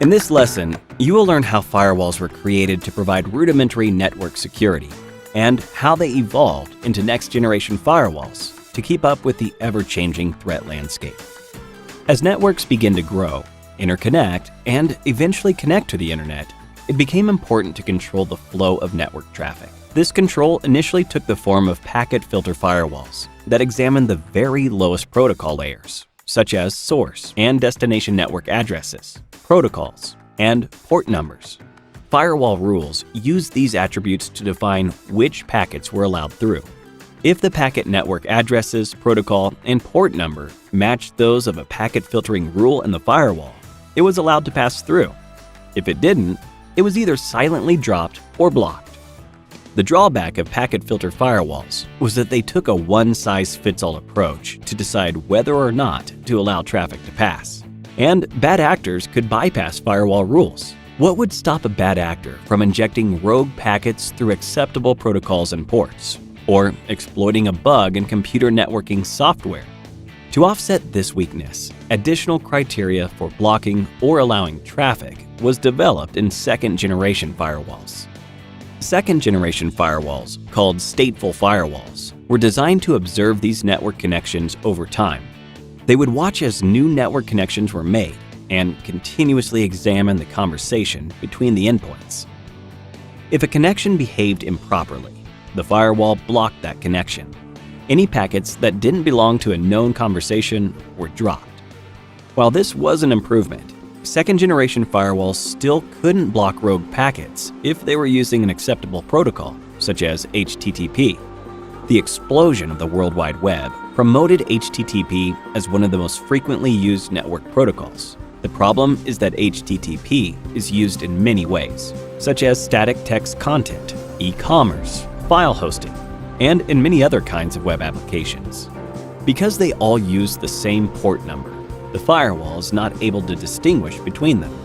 In this lesson, you will learn how firewalls were created to provide rudimentary network security and how they evolved into next-generation firewalls to keep up with the ever-changing threat landscape. As networks begin to grow, interconnect, and eventually connect to the internet, it became important to control the flow of network traffic. This control initially took the form of packet filter firewalls that examined the very lowest protocol layers, such as source and destination network addresses, protocols, and port numbers. Firewall rules use these attributes to define which packets were allowed through. If the packet network addresses, protocol, and port number matched those of a packet filtering rule in the firewall, it was allowed to pass through. If it didn't, it was either silently dropped or blocked. The drawback of packet filter firewalls was that they took a one-size-fits-all approach to decide whether or not to allow traffic to pass. And bad actors could bypass firewall rules. What would stop a bad actor from injecting rogue packets through acceptable protocols and ports, or exploiting a bug in computer networking software? To offset this weakness, additional criteria for blocking or allowing traffic was developed in second-generation firewalls. Second-generation firewalls, called stateful firewalls, were designed to observe these network connections over time. They would watch as new network connections were made and continuously examine the conversation between the endpoints. If a connection behaved improperly, the firewall blocked that connection. Any packets that didn't belong to a known conversation were dropped. While this was an improvement, second-generation firewalls still couldn't block rogue packets if they were using an acceptable protocol, such as HTTP. The explosion of the World Wide Web promoted HTTP as one of the most frequently used network protocols. The problem is that HTTP is used in many ways, such as static text content, e-commerce, file hosting, and in many other kinds of web applications. Because they all use the same port number, the firewall is not able to distinguish between them.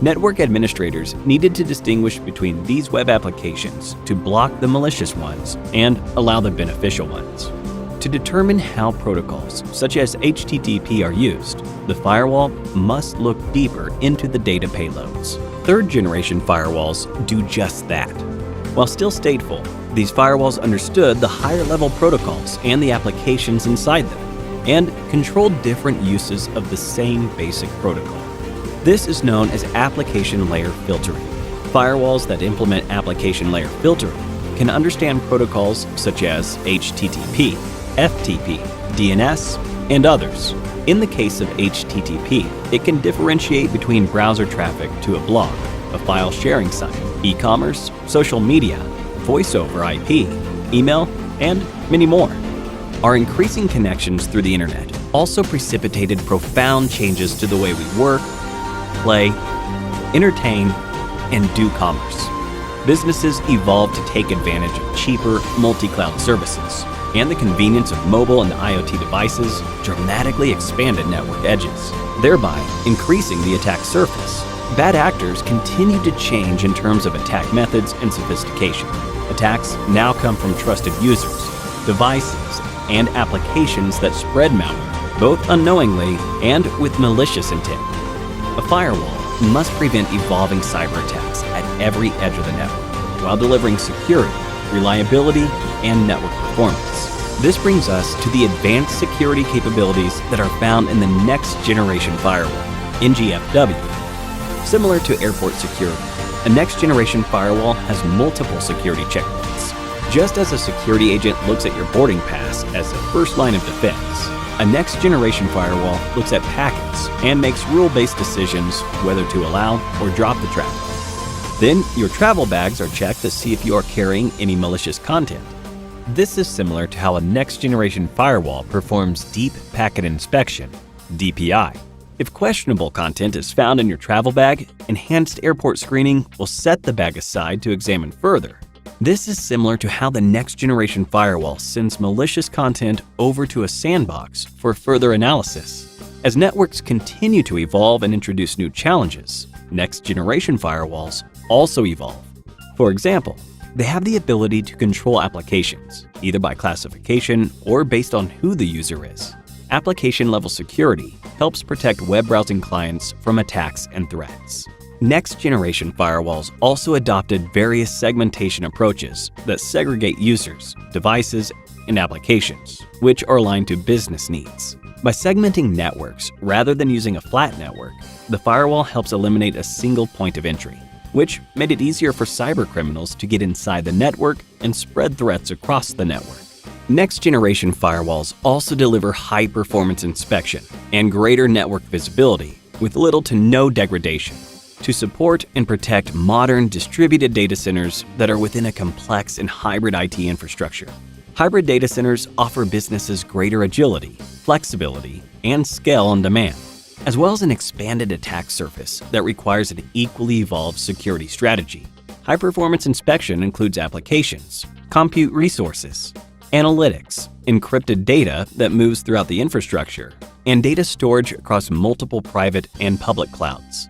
Network administrators needed to distinguish between these web applications to block the malicious ones and allow the beneficial ones. To determine how protocols such as HTTP are used, the firewall must look deeper into the data payloads. Third-generation firewalls do just that. While still stateful, these firewalls understood the higher-level protocols and the applications inside them, and controlled different uses of the same basic protocol. This is known as application layer filtering. Firewalls that implement application layer filtering can understand protocols such as HTTP, FTP, DNS, and others. In the case of HTTP, it can differentiate between browser traffic to a blog, a file sharing site, e-commerce, social media, voice over IP, email, and many more. Our increasing connections through the internet also precipitated profound changes to the way we work, play, entertain, and do commerce. Businesses evolved to take advantage of cheaper multi-cloud services, and the convenience of mobile and IoT devices dramatically expanded network edges, thereby increasing the attack surface. Bad actors continue to change in terms of attack methods and sophistication. Attacks now come from trusted users, devices, and applications that spread malware, both unknowingly and with malicious intent. A firewall must prevent evolving cyber attacks at every edge of the network, while delivering security, reliability, and network performance. This brings us to the advanced security capabilities that are found in the next-generation firewall, NGFW. Similar to airport security, a next-generation firewall has multiple security checkpoints. Just as a security agent looks at your boarding pass as the first line of defense, a next-generation firewall looks at packets and makes rule-based decisions whether to allow or drop the traffic. Then, your travel bags are checked to see if you are carrying any malicious content. This is similar to how a next-generation firewall performs deep packet inspection, DPI. If questionable content is found in your travel bag, enhanced airport screening will set the bag aside to examine further. This is similar to how the next-generation firewall sends malicious content over to a sandbox for further analysis. As networks continue to evolve and introduce new challenges, next-generation firewalls also evolve. For example, they have the ability to control applications, either by classification or based on who the user is. Application-level security helps protect web browsing clients from attacks and threats. Next-generation firewalls also adopted various segmentation approaches that segregate users, devices, and applications, which are aligned to business needs. By segmenting networks rather than using a flat network, the firewall helps eliminate a single point of entry, which made it easier for cybercriminals to get inside the network and spread threats across the network. Next-generation firewalls also deliver high-performance inspection and greater network visibility with little to no degradation to support and protect modern distributed data centers that are within a complex and hybrid IT infrastructure. Hybrid data centers offer businesses greater agility, flexibility, and scale on demand, as well as an expanded attack surface that requires an equally evolved security strategy. High-performance inspection includes applications, compute resources, analytics, encrypted data that moves throughout the infrastructure, and data storage across multiple private and public clouds.